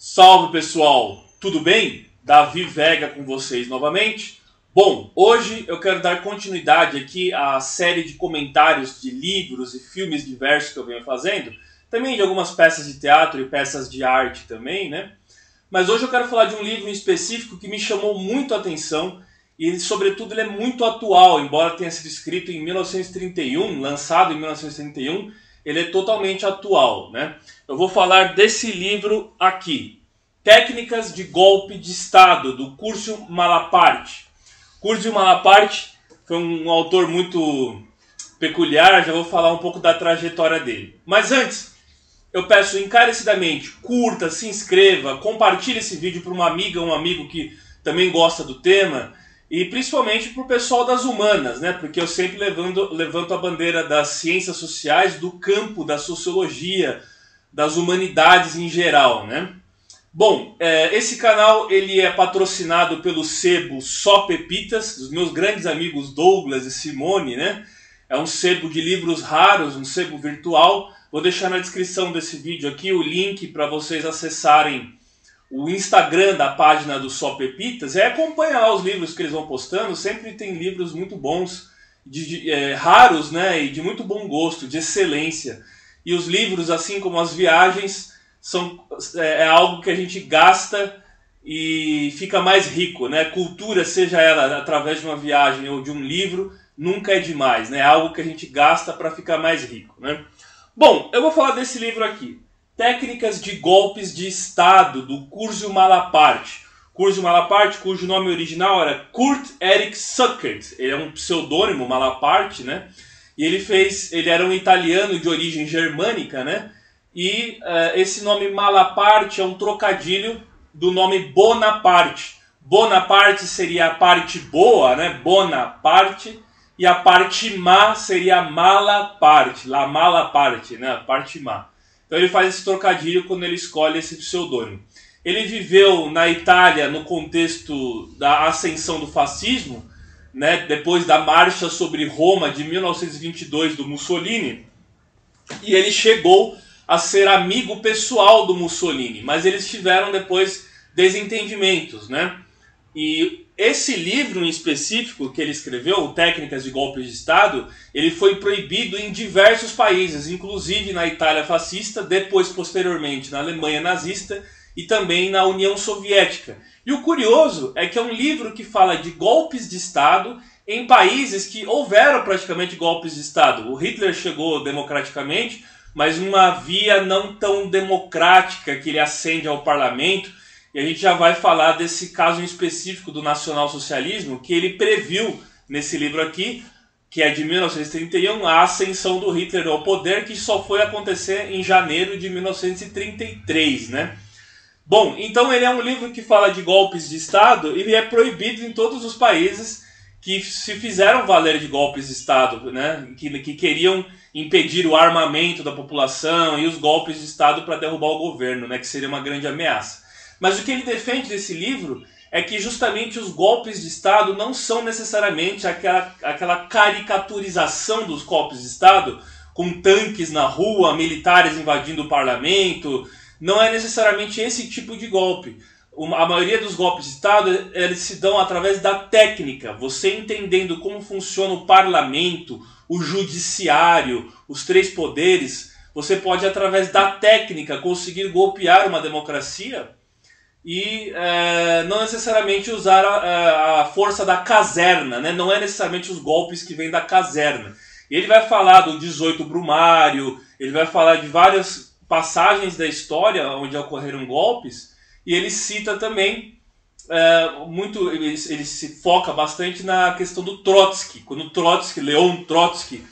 Salve pessoal, tudo bem? Davi Vega com vocês novamente. Bom, hoje eu quero dar continuidade aqui à série de comentários de livros e filmes diversos que eu venho fazendo, também de algumas peças de teatro e peças de arte também, né? Mas hoje eu quero falar de um livro em específico que me chamou muito a atenção e, sobretudo, ele é muito atual, embora tenha sido escrito em 1931, lançado em 1931, ele é totalmente atual, né? Eu vou falar desse livro aqui, Técnicas de Golpe de Estado, do Curzio Malaparte. Curzio Malaparte foi um autor muito peculiar, já vou falar um pouco da trajetória dele. Mas antes, eu peço encarecidamente, curta, se inscreva, compartilhe esse vídeo para uma amiga, um amigo que também gosta do tema, e principalmente para o pessoal das humanas, né? Porque eu sempre levanto a bandeira das ciências sociais, do campo da sociologia, das humanidades em geral, né? Bom, esse canal ele é patrocinado pelo sebo Só Pepitas, dos meus grandes amigos Douglas e Simone, né? É um sebo de livros raros, um sebo virtual. Vou deixar na descrição desse vídeo aqui o link para vocês acessarem o Instagram da página do Só Pepitas e acompanhar lá os livros que eles vão postando. Sempre tem livros muito bons, raros, né? E de muito bom gosto, de excelência. E os livros, assim como as viagens, é algo que a gente gasta e fica mais rico, né? Cultura, seja ela através de uma viagem ou de um livro, nunca é demais, né? É algo que a gente gasta para ficar mais rico, né? Bom, eu vou falar desse livro aqui, Técnicas de Golpes de Estado, do Curzio Malaparte. Curzio Malaparte, cujo nome original era Kurt Erich Suckert, ele é um pseudônimo Malaparte, né? E ele era um italiano de origem germânica, né? E esse nome Malaparte é um trocadilho do nome Bonaparte. Bonaparte seria a parte boa, né? Bonaparte. E a parte má seria Malaparte. La Malaparte, né? A parte má. Então ele faz esse trocadilho quando ele escolhe esse pseudônimo. Ele viveu na Itália no contexto da ascensão do fascismo, né? Depois da marcha sobre Roma de 1922 do Mussolini. E ele chegou a ser amigo pessoal do Mussolini, mas eles tiveram depois desentendimentos, né? E esse livro em específico que ele escreveu, Técnicas de Golpes de Estado, ele foi proibido em diversos países, inclusive na Itália fascista, depois posteriormente na Alemanha nazista e também na União Soviética. E o curioso é que é um livro que fala de golpes de Estado em países que houveram praticamente golpes de Estado. O Hitler chegou democraticamente, mas uma via não tão democrática que ele ascende ao parlamento. E a gente já vai falar desse caso em específico do nacionalsocialismo, que ele previu nesse livro aqui, que é de 1931, a ascensão do Hitler ao poder, que só foi acontecer em janeiro de 1933, né? Bom, então ele é um livro que fala de golpes de Estado e ele é proibido em todos os países que se fizeram valer de golpes de Estado, né? Que queriam impedir o armamento da população e os golpes de Estado para derrubar o governo, né? Que seria uma grande ameaça. Mas o que ele defende desse livro é que justamente os golpes de Estado não são necessariamente aquela caricaturização dos golpes de Estado, com tanques na rua, militares invadindo o parlamento. Não é necessariamente esse tipo de golpe. A maioria dos golpes de Estado eles se dão através da técnica. Você entendendo como funciona o parlamento, o judiciário, os três poderes, você pode, através da técnica, conseguir golpear uma democracia e não necessariamente usar a força da caserna, né? Não é necessariamente os golpes que vêm da caserna. E ele vai falar do 18 Brumário, ele vai falar de várias passagens da história onde ocorreram golpes, e ele cita também ele se foca bastante na questão do Trotsky, quando Leon Trotsky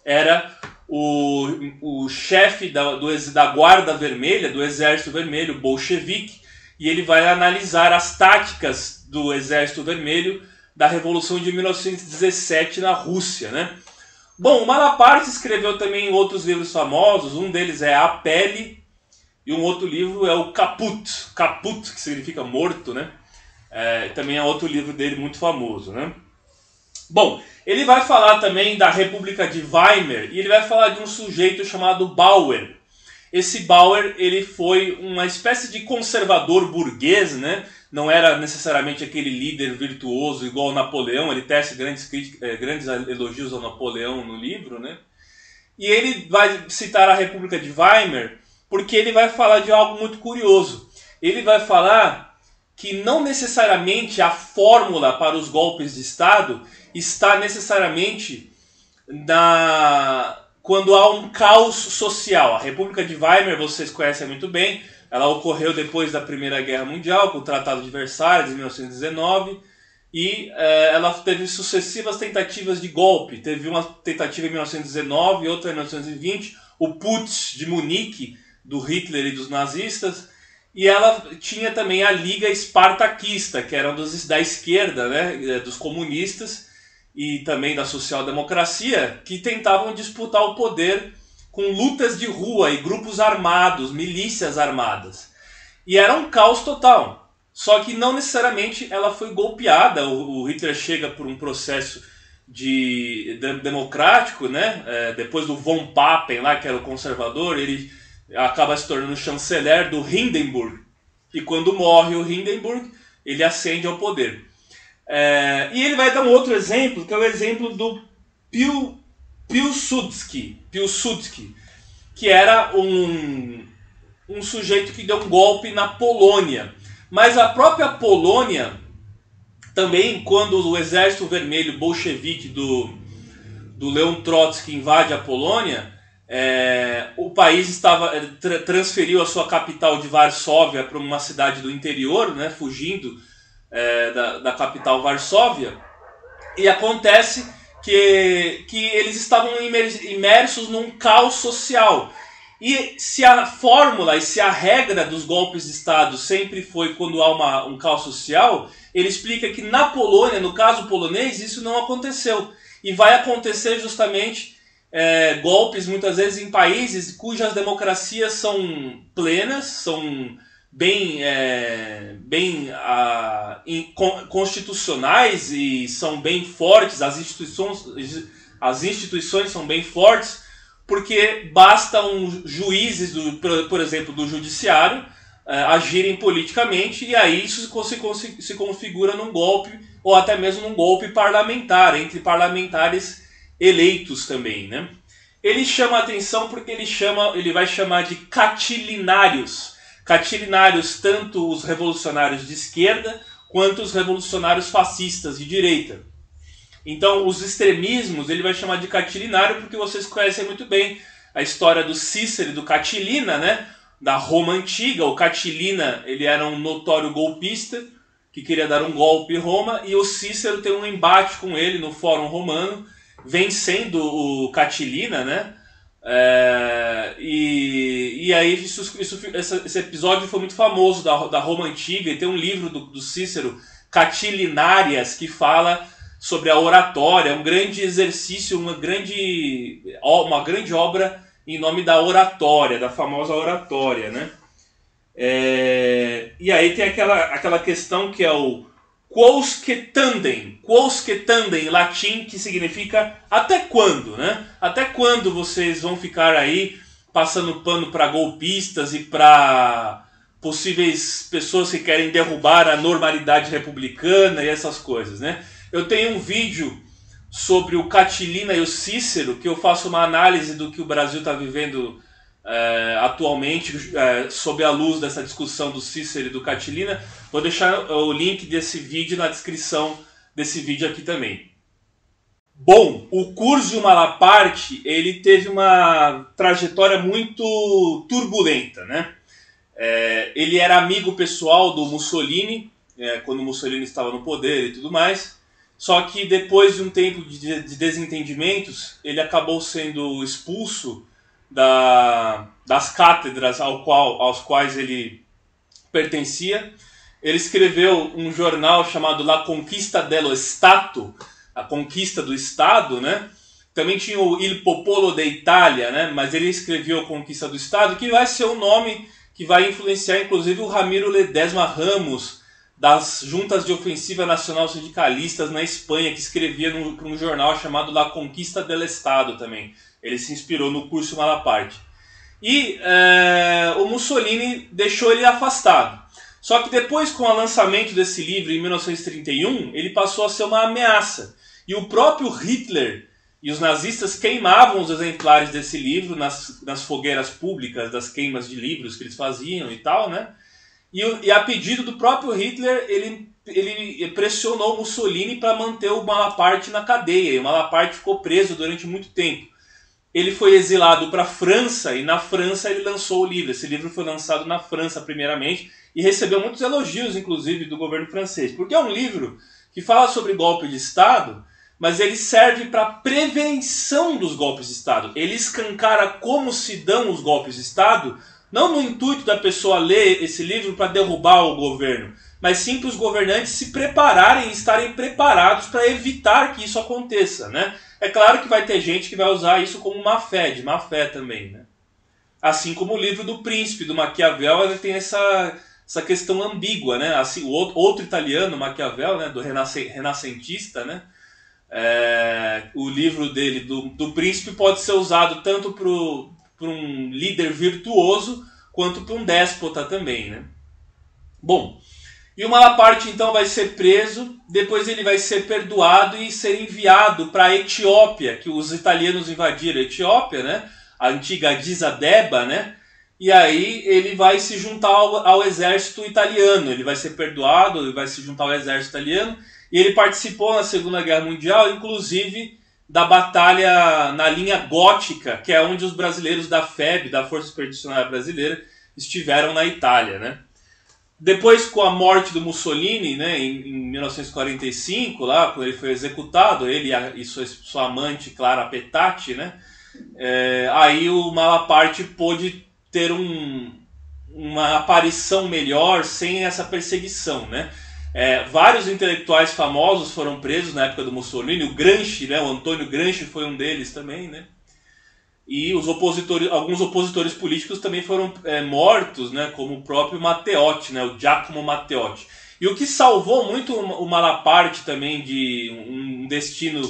era o chefe da Guarda Vermelha, do Exército Vermelho, bolchevique, e ele vai analisar as táticas do Exército Vermelho da Revolução de 1917 na Rússia, né? Bom, o Malaparte escreveu também outros livros famosos, um deles é A Pele, e um outro livro é o Caput, que significa morto, né? Também é outro livro dele muito famoso, né? Bom, ele vai falar também da República de Weimar, e ele vai falar de um sujeito chamado Bauer. esse Bauer ele foi uma espécie de conservador burguês, né? Não era necessariamente aquele líder virtuoso igual o Napoleão, ele tece grandes elogios ao Napoleão no livro, né? E ele vai citar a República de Weimar porque ele vai falar de algo muito curioso. Ele vai falar que não necessariamente a fórmula para os golpes de Estado está necessariamente quando há um caos social. A República de Weimar, vocês conhecem muito bem, ela ocorreu depois da Primeira Guerra Mundial, com o Tratado de Versalhes, em 1919, e ela teve sucessivas tentativas de golpe. Teve uma tentativa em 1919, outra em 1920, o Putsch de Munique, do Hitler e dos nazistas, e ela tinha também a Liga Espartaquista, que era da esquerda, né, dos comunistas, e também da social-democracia, que tentavam disputar o poder com lutas de rua e grupos armados, milícias armadas. E era um caos total. Só que não necessariamente ela foi golpeada. O Hitler chega por um processo democrático, né? Depois do von Papen, lá, que era o conservador, ele acaba se tornando chanceler do Hindenburg. E quando morre o Hindenburg, ele ascende ao poder. E ele vai dar um outro exemplo, que é o exemplo do Piłsudski, que era um sujeito que deu um golpe na Polônia. Mas a própria Polônia, também quando o exército vermelho bolchevique do Leon Trotsky invade a Polônia, o país transferiu a sua capital de Varsóvia para uma cidade do interior, né, fugindo da capital Varsóvia, e acontece que eles estavam imersos num caos social. E se a fórmula e se a regra dos golpes de Estado sempre foi quando há um caos social, ele explica que na Polônia, no caso polonês, isso não aconteceu. E vai acontecer justamente golpes muitas vezes em países cujas democracias são plenas, são bem constitucionais e são bem fortes, as instituições são bem fortes, porque bastam juízes, por exemplo, do judiciário, agirem politicamente, e aí isso se configura num golpe, ou até mesmo num golpe parlamentar, entre parlamentares eleitos também, né? Ele chama a atenção porque ele vai chamar de catilinários. Catilinários, tanto os revolucionários de esquerda, quanto os revolucionários fascistas de direita. Então, os extremismos ele vai chamar de catilinário porque vocês conhecem muito bem a história do Cícero e do Catilina, né? Da Roma Antiga. O Catilina ele era um notório golpista que queria dar um golpe em Roma, e o Cícero tem um embate com ele no Fórum Romano, vencendo o Catilina, né? E aí esse episódio foi muito famoso da Roma Antiga, e tem um livro do Cícero, Catilinárias, que fala sobre a oratória, um grande exercício, uma grande obra em nome da oratória, da famosa oratória, né? E aí tem aquela questão que é o quousque tandem em latim, que significa até quando, né? Até quando vocês vão ficar aí passando pano para golpistas e para possíveis pessoas que querem derrubar a normalidade republicana e essas coisas, né? Eu tenho um vídeo sobre o Catilina e o Cícero, que eu faço uma análise do que o Brasil está vivendo atualmente, sob a luz dessa discussão do Cícero e do Catilina. Vou deixar o link desse vídeo na descrição desse vídeo aqui também. Bom, o Curzio Malaparte ele teve uma trajetória muito turbulenta, né? Ele era amigo pessoal do Mussolini, quando o Mussolini estava no poder e tudo mais. Só que depois de um tempo de desentendimentos, ele acabou sendo expulso das cátedras aos quais ele pertencia. Ele escreveu um jornal chamado La Conquista dello Stato, a Conquista do Estado, né? Também tinha o Il Popolo d'Italia, né? Mas ele escreveu a Conquista do Estado, que vai ser um nome que vai influenciar inclusive o Ramiro Ledesma Ramos, das Juntas de Ofensiva Nacional Sindicalistas na Espanha, que escrevia num jornal chamado La Conquista del Estado também. Ele se inspirou no Curzio Malaparte. E o Mussolini deixou ele afastado. Só que depois, com o lançamento desse livro em 1931, ele passou a ser uma ameaça. E o próprio Hitler e os nazistas queimavam os exemplares desse livro nas fogueiras públicas, das queimas de livros que eles faziam e tal, né? E a pedido do próprio Hitler, ele pressionou Mussolini para manter o Malaparte na cadeia. E o Malaparte ficou preso durante muito tempo. Ele foi exilado para a França e na França ele lançou o livro. Esse livro foi lançado na França primeiramente e recebeu muitos elogios, inclusive, do governo francês. Porque é um livro que fala sobre golpe de Estado, mas ele serve para prevenção dos golpes de Estado. Ele escancara como se dão os golpes de Estado, não no intuito da pessoa ler esse livro para derrubar o governo, mas sim para os governantes se prepararem e estarem preparados para evitar que isso aconteça, né? É claro que vai ter gente que vai usar isso como má fé, de má fé também, né? Assim como o livro do Príncipe, do Maquiavel, ele tem essa questão ambígua, né? Assim, o outro italiano, Maquiavel, né? Do renascentista, né? O livro dele, do Príncipe, pode ser usado tanto para um líder virtuoso quanto para um déspota também, né? Bom, e o Malaparte então vai ser preso, depois ele vai ser perdoado e ser enviado para a Etiópia, que os italianos invadiram a Etiópia, né? A antiga Addis Abeba, né? E aí ele vai se juntar ao exército italiano, ele vai ser perdoado, ele vai se juntar ao exército italiano, e ele participou na Segunda Guerra Mundial, inclusive da batalha na linha gótica, que é onde os brasileiros da FEB, da Força Expedicionária Brasileira, estiveram na Itália, né? Depois, com a morte do Mussolini, né, em 1945, lá, quando ele foi executado, ele e sua amante, Clara Petacci, né, aí o Malaparte pôde ter uma aparição melhor sem essa perseguição, né? Vários intelectuais famosos foram presos na época do Mussolini, o Gramsci, né, o Antônio Gramsci foi um deles também, né? E alguns opositores políticos também foram mortos, né, como o próprio Matteotti, né, o Giacomo Matteotti. E o que salvou muito o Malaparte também de um destino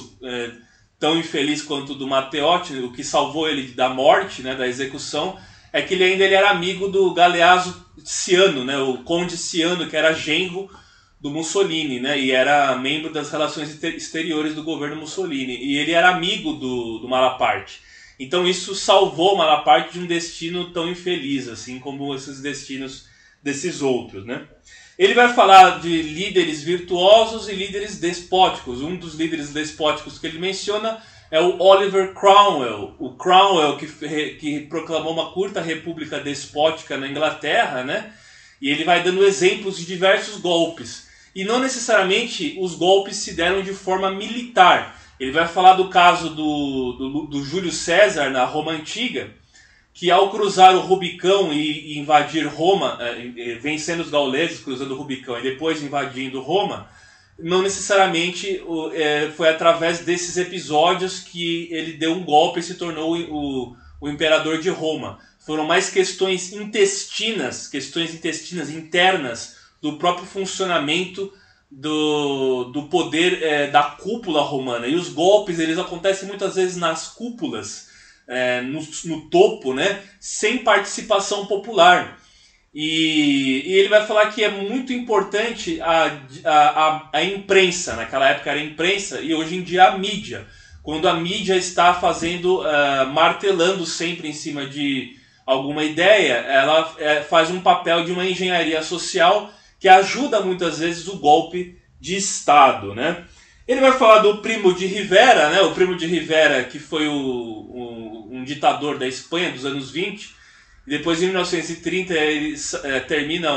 tão infeliz quanto o do Matteotti, o que salvou ele da morte, né, da execução, é que ele era amigo do Galeazzo Ciano, né, o Conde Ciano, que era genro do Mussolini, né, e era membro das relações exteriores do governo Mussolini. E ele era amigo do Malaparte. Então isso salvou Malaparte de um destino tão infeliz, assim como esses destinos desses outros, né? Ele vai falar de líderes virtuosos e líderes despóticos. Um dos líderes despóticos que ele menciona é o Oliver Cromwell. O Cromwell que proclamou uma curta república despótica na Inglaterra, né? E ele vai dando exemplos de diversos golpes. E não necessariamente os golpes se deram de forma militar. Ele vai falar do caso do Júlio César na Roma Antiga, que ao cruzar o Rubicão e invadir Roma, vencendo os gauleses cruzando o Rubicão e depois invadindo Roma, não necessariamente foi através desses episódios que ele deu um golpe e se tornou o imperador de Roma. Foram mais questões intestinas internas do próprio funcionamento do poder da cúpula romana. E os golpes eles acontecem muitas vezes nas cúpulas, no topo, né, sem participação popular. E ele vai falar que é muito importante a imprensa. Naquela época era a imprensa e hoje em dia a mídia. Quando a mídia está martelando sempre em cima de alguma ideia, ela faz um papel de uma engenharia social que ajuda muitas vezes o golpe de Estado, né? Ele vai falar do Primo de Rivera, né? O Primo de Rivera, que foi um ditador da Espanha dos anos 20. E depois, em 1930, ele termina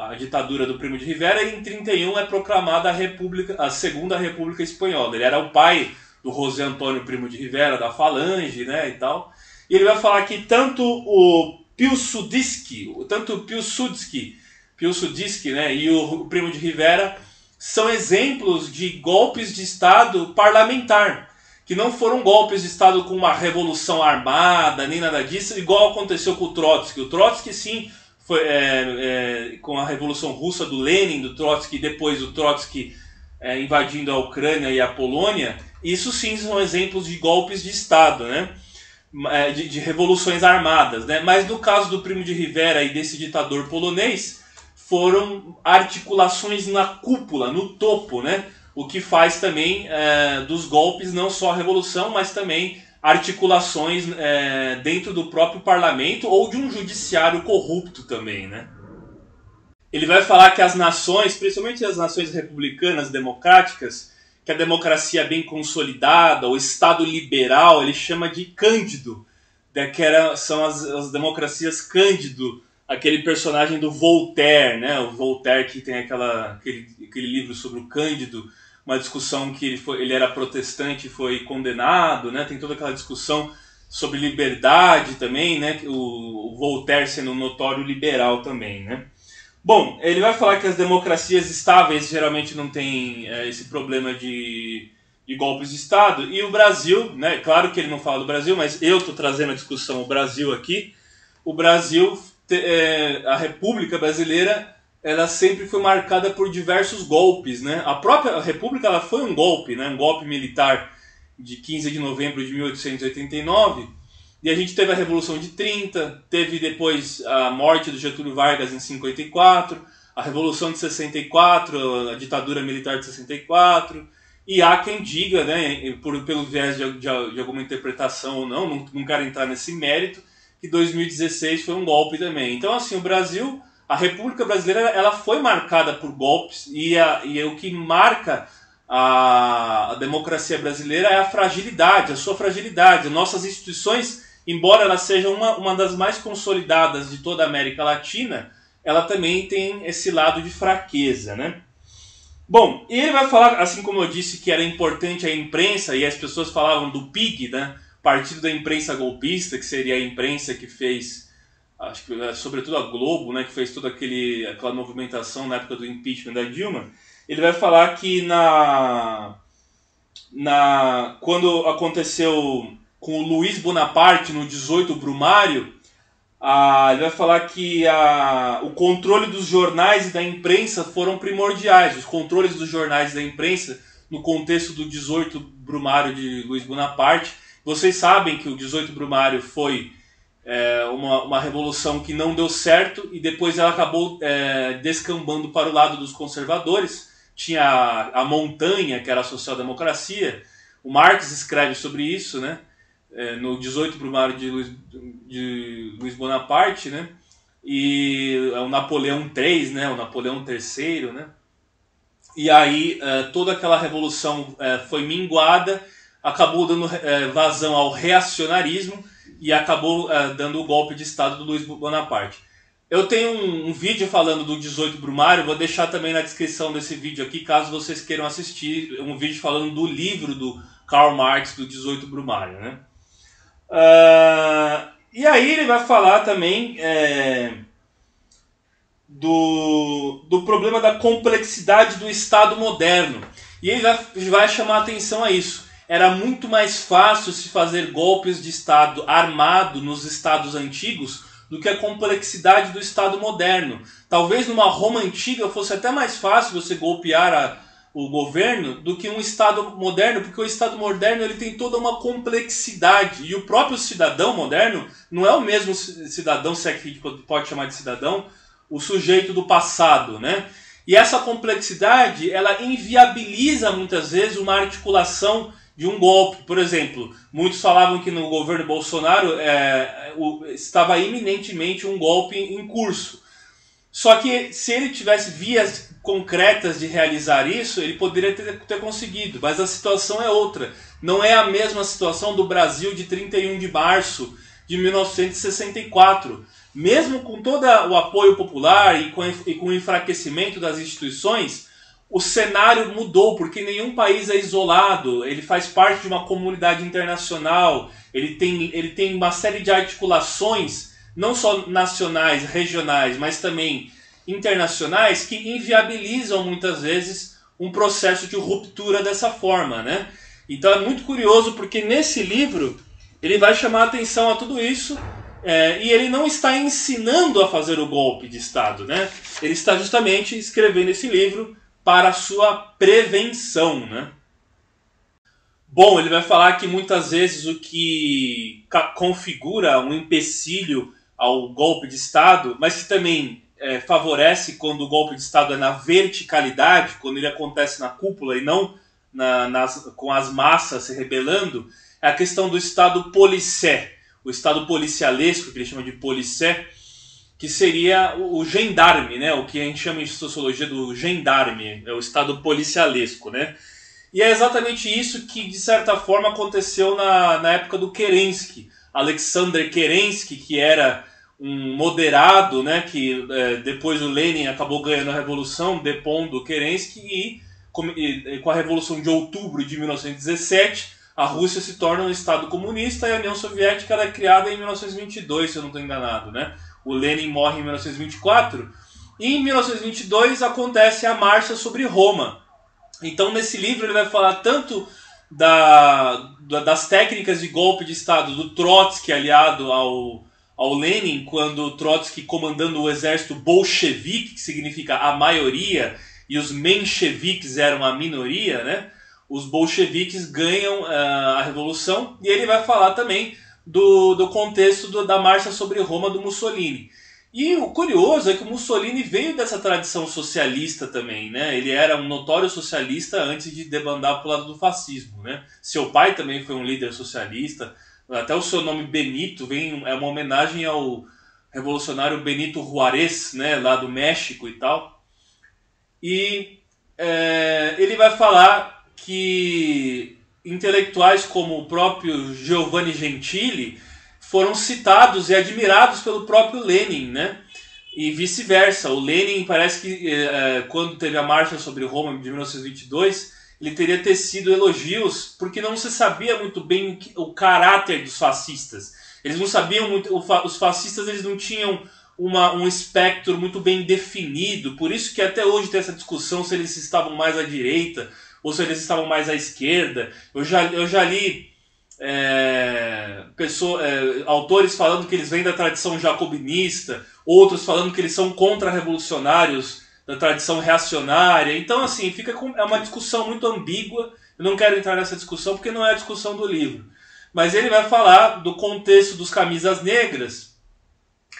a ditadura do Primo de Rivera e em 1931 é proclamada a Segunda República Espanhola. Ele era o pai do José Antônio Primo de Rivera, da Falange, né, e tal. E ele vai falar que tanto o Piłsudski, né, e o Primo de Rivera são exemplos de golpes de Estado parlamentar, que não foram golpes de Estado com uma revolução armada, nem nada disso, igual aconteceu com o Trotsky. O Trotsky, sim, foi com a Revolução Russa do Lenin, do Trotsky, e depois o Trotsky invadindo a Ucrânia e a Polônia. Isso sim são exemplos de golpes de Estado, né? de revoluções armadas, né? Mas no caso do Primo de Rivera e desse ditador polonês, foram articulações na cúpula, no topo, né? O que faz também dos golpes não só a revolução, mas também articulações dentro do próprio parlamento ou de um judiciário corrupto também, né? Ele vai falar que as nações, principalmente as nações republicanas democráticas, que a democracia é bem consolidada, o Estado liberal, ele chama de Cândido, são as democracias Cândido, aquele personagem do Voltaire, né? O Voltaire que tem aquele livro sobre o Cândido, uma discussão que ele era protestante e foi condenado, né? Tem toda aquela discussão sobre liberdade também, né? O Voltaire sendo um notório liberal também, né? Bom, ele vai falar que as democracias estáveis geralmente não têm esse problema de golpes de Estado. E o Brasil, né, claro que ele não fala do Brasil, mas eu estou trazendo a discussão o Brasil aqui. O Brasil, a República Brasileira, ela sempre foi marcada por diversos golpes, né? A própria República ela foi um golpe, né, um golpe militar de 15 de novembro de 1889. E a gente teve a Revolução de 30, teve depois a morte do Getúlio Vargas em 54, a Revolução de 64, a ditadura militar de 64, e há quem diga, né, pelo viés de alguma interpretação ou não quero entrar nesse mérito, que 2016 foi um golpe também. Então, assim, o Brasil, a República Brasileira, ela foi marcada por golpes, e o que marca a democracia brasileira é a fragilidade, a sua fragilidade. Nossas instituições, embora ela seja uma das mais consolidadas de toda a América Latina, ela também tem esse lado de fraqueza, né? Bom, e ele vai falar, assim como eu disse que era importante a imprensa, e as pessoas falavam do PIG, né? Partido da Imprensa Golpista, que seria a imprensa que fez, acho que sobretudo a Globo, né? Que fez toda aquela movimentação na época do impeachment da Dilma. Ele vai falar que quando aconteceu com o Luiz Bonaparte no 18 Brumário, ele vai falar que o controle dos jornais e da imprensa foram primordiais. Os controles dos jornais e da imprensa no contexto do 18 Brumário de Luiz Bonaparte. Vocês sabem que o 18 Brumário foi uma revolução que não deu certo e depois ela acabou descambando para o lado dos conservadores. Tinha a montanha, que era a social-democracia. O Marx escreve sobre isso, né? No 18 Brumário de Luiz Bonaparte, né? E o Napoleão III, né? O Napoleão III, né? E aí toda aquela revolução foi minguada, acabou dando vazão ao reacionarismo e acabou dando o golpe de Estado do Luiz Bonaparte. Eu tenho um vídeo falando do 18 Brumário, vou deixar também na descrição desse vídeo aqui, caso vocês queiram assistir, um vídeo falando do livro do Karl Marx, do 18 Brumário, né? E aí ele vai falar também do problema da complexidade do Estado moderno. E ele vai chamar a atenção a isso. Era muito mais fácil se fazer golpes de Estado armado nos Estados antigos do que a complexidade do Estado moderno. Talvez numa Roma antiga fosse até mais fácil você golpear o governo do que um Estado moderno, porque o Estado moderno ele tem toda uma complexidade, e o próprio cidadão moderno não é o mesmo cidadão, se é que a gente pode chamar de cidadão, o sujeito do passado, né? E essa complexidade, ela inviabiliza muitas vezes uma articulação de um golpe. Por exemplo, muitos falavam que no governo Bolsonaro estava iminentemente um golpe em curso. Só que se ele tivesse vias concretas de realizar isso, ele poderia ter conseguido. Mas a situação é outra. Não é a mesma situação do Brasil de 31 de março de 1964. Mesmo com todo o apoio popular e com o enfraquecimento das instituições, o cenário mudou, porque nenhum país é isolado, ele faz parte de uma comunidade internacional, ele tem uma série de articulações, não só nacionais, regionais, mas também internacionais, que inviabilizam muitas vezes um processo de ruptura dessa forma, né? Então é muito curioso, porque nesse livro ele vai chamar a atenção a tudo isso, e ele não está ensinando a fazer o golpe de Estado, né? Ele está justamente escrevendo esse livro para a sua prevenção, né? Bom, ele vai falar que muitas vezes o que configura um empecilho ao golpe de Estado, mas que também favorece quando o golpe de Estado é na verticalidade, quando ele acontece na cúpula e não com as massas se rebelando, é a questão do Estado policé, o Estado policialesco, que ele chama de policé, que seria o gendarme, né? O que a gente chama em sociologia do gendarme, é o Estado policialesco, né? E é exatamente isso que, de certa forma, aconteceu na época do Kerensky. Alexander Kerensky, que era um moderado, né, que depois o Lenin acabou ganhando a Revolução, depondo o Kerensky, e com a Revolução de Outubro de 1917, a Rússia se torna um Estado comunista e a União Soviética era criada em 1922, se eu não estou enganado, né? O Lenin morre em 1924, e em 1922 acontece a Marcha sobre Roma. Então, nesse livro, ele vai falar tanto das técnicas de golpe de Estado do Trotsky aliado ao Lenin, quando o Trotsky comandando o exército bolchevique, que significa a maioria, e os mencheviques eram a minoria, né? Os bolcheviques ganham a revolução, e ele vai falar também do contexto da marcha sobre Roma do Mussolini. E o curioso é que o Mussolini veio dessa tradição socialista também, né? Ele era um notório socialista antes de debandar para o lado do fascismo, né? Seu pai também foi um líder socialista. Até o seu nome Benito é uma homenagem ao revolucionário Benito Juárez, né? Lá do México e tal. E ele vai falar que intelectuais como o próprio Giovanni Gentili foram citados e admirados pelo próprio Lenin, né? E vice-versa. O Lenin parece que quando teve a marcha sobre Roma de 1922, ele teria tecido elogios porque não se sabia muito bem o caráter dos fascistas. Eles não sabiam muito, os fascistas eles não tinham um espectro muito bem definido, por isso que até hoje tem essa discussão se eles estavam mais à direita ou se eles estavam mais à esquerda. Eu já li autores falando que eles vêm da tradição jacobinista, outros falando que eles são contra-revolucionários da tradição reacionária. Então, assim, é uma discussão muito ambígua. Eu não quero entrar nessa discussão porque não é a discussão do livro. Mas ele vai falar do contexto dos camisas negras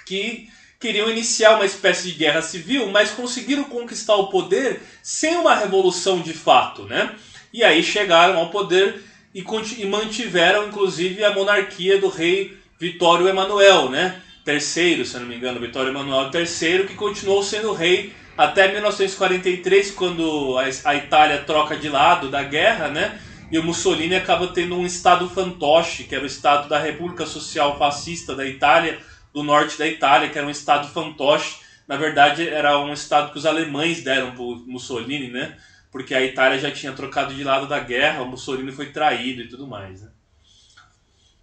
que queriam iniciar uma espécie de guerra civil, mas conseguiram conquistar o poder sem uma revolução de fato, né? E aí chegaram ao poder e mantiveram, inclusive, a monarquia do rei Vitório Emanuel, né? III, se eu não me engano, Vitório Emanuel III, que continuou sendo rei até 1943, quando a Itália troca de lado da guerra, né? E o Mussolini acaba tendo um estado fantoche, que era o estado da República Social Fascista da Itália, do norte da Itália, que era um estado fantoche. Na verdade, era um estado que os alemães deram para o Mussolini, né? Porque a Itália já tinha trocado de lado da guerra, o Mussolini foi traído e tudo mais, né?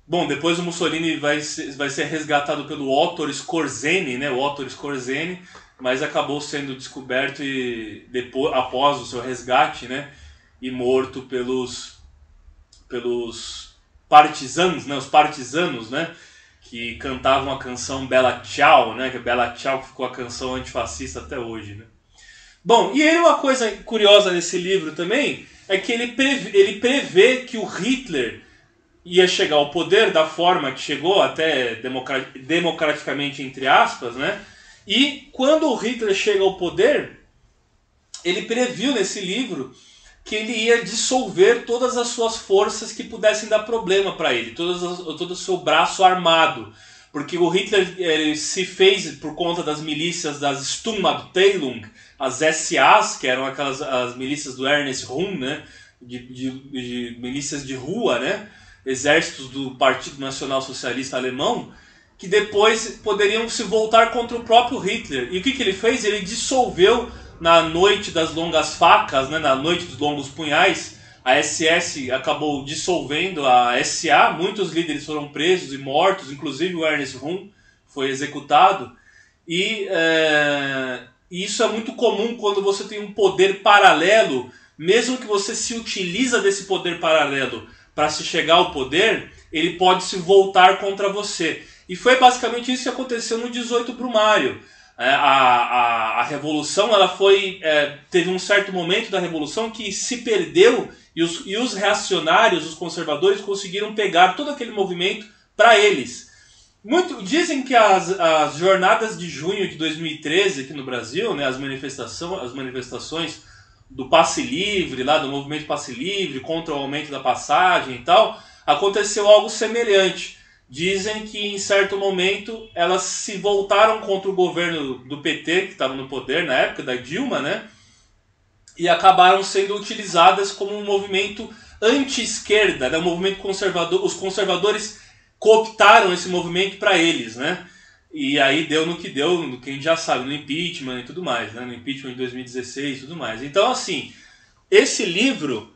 Bom, depois o Mussolini vai ser resgatado pelo Otto Skorzeny, né? O Otto Skorzeny, mas acabou sendo descoberto após o seu resgate, né? E morto pelos partisanos, né? Os partisanos, né? Que cantavam a canção Bella Ciao, né? Que Bella Ciao ficou a canção antifascista até hoje, né? Bom, e aí uma coisa curiosa nesse livro também é que ele prevê que o Hitler ia chegar ao poder da forma que chegou, até democraticamente entre aspas, né? E quando o Hitler chega ao poder, ele previu nesse livro que ele ia dissolver todas as suas forças que pudessem dar problema para ele, todo o seu braço armado. Porque o Hitler se fez por conta das milícias das Sturmabteilung, as SAs, que eram as milícias do Ernest Röhm, né? de milícias de rua, né? Exércitos do Partido Nacional Socialista Alemão, que depois poderiam se voltar contra o próprio Hitler. E o que ele fez? Ele dissolveu na noite das longas facas, né, na noite dos longos punhais. A SS acabou dissolvendo a SA, muitos líderes foram presos e mortos, inclusive o Ernest Röhm foi executado. E isso é muito comum quando você tem um poder paralelo, mesmo que você se utiliza desse poder paralelo para se chegar ao poder, ele pode se voltar contra você. E foi basicamente isso que aconteceu no 18 Brumário. A revolução, ela foi, teve um certo momento da revolução que se perdeu e os reacionários, os conservadores, conseguiram pegar todo aquele movimento para eles. Dizem que as jornadas de junho de 2013 aqui no Brasil, né, as manifestações do passe livre, lá do movimento passe livre, contra o aumento da passagem e tal, aconteceu algo semelhante. Dizem que em certo momento elas se voltaram contra o governo do PT, que estava no poder na época, da Dilma, né? E acabaram sendo utilizadas como um movimento anti-esquerda, né? Um movimento conservador. Os conservadores cooptaram esse movimento para eles, né? E aí deu no que deu, no que a gente já sabe, no impeachment e tudo mais, né? No impeachment de 2016 e tudo mais. Então, assim, esse livro,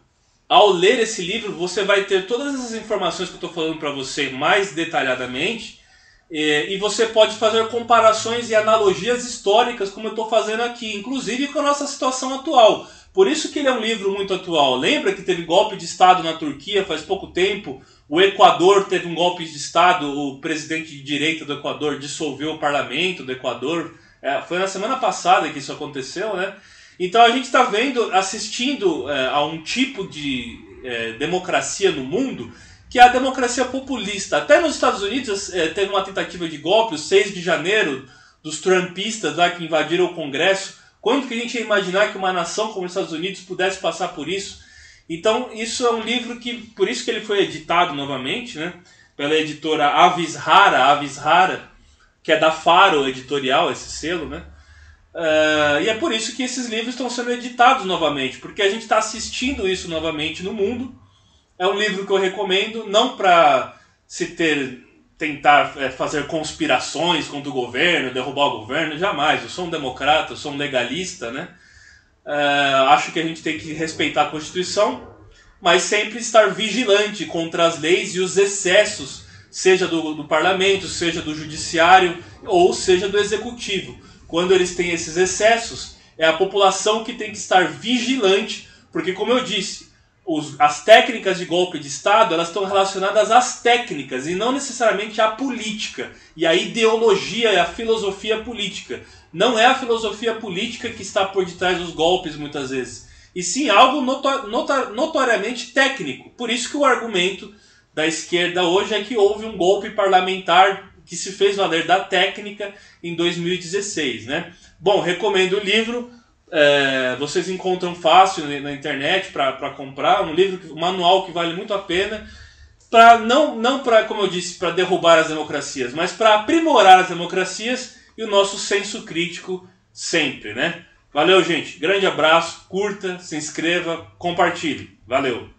ao ler esse livro, você vai ter todas essas informações que eu estou falando para você mais detalhadamente, e você pode fazer comparações e analogias históricas, como eu estou fazendo aqui, inclusive com a nossa situação atual. Por isso que ele é um livro muito atual. Lembra que teve golpe de Estado na Turquia faz pouco tempo? O Equador teve um golpe de Estado, o presidente de direita do Equador dissolveu o parlamento do Equador. Foi na semana passada que isso aconteceu, né? Então a gente está assistindo a um tipo de democracia no mundo, que é a democracia populista. Até nos Estados Unidos teve uma tentativa de golpe, o 6 de janeiro, dos trumpistas lá que invadiram o Congresso. Quando que a gente ia imaginar que uma nação como os Estados Unidos pudesse passar por isso? Então, isso é um livro que, por isso que ele foi editado novamente, né, pela editora Avisrara, que é da Faro Editorial, esse selo, né? E é por isso que esses livros estão sendo editados novamente, porque a gente está assistindo isso novamente no mundo. É um livro que eu recomendo, não para tentar fazer conspirações contra o governo, derrubar o governo, jamais. Eu sou um democrata, eu sou um legalista, né? Acho que a gente tem que respeitar a Constituição, mas sempre estar vigilante contra as leis e os excessos, seja do parlamento, seja do judiciário ou seja do executivo. Quando eles têm esses excessos, é a população que tem que estar vigilante, porque, como eu disse, as técnicas de golpe de Estado, elas estão relacionadas às técnicas e não necessariamente à política e à ideologia e à filosofia política. Não é a filosofia política que está por detrás dos golpes muitas vezes, e sim algo notoriamente técnico. Por isso que o argumento da esquerda hoje é que houve um golpe parlamentar que se fez valer da técnica em 2016, né? Bom, recomendo o livro. Vocês encontram fácil na internet para comprar, um manual que vale muito a pena, não para, como eu disse, para derrubar as democracias, mas para aprimorar as democracias e o nosso senso crítico sempre, né? Valeu, gente, grande abraço, curta, se inscreva, compartilhe, valeu!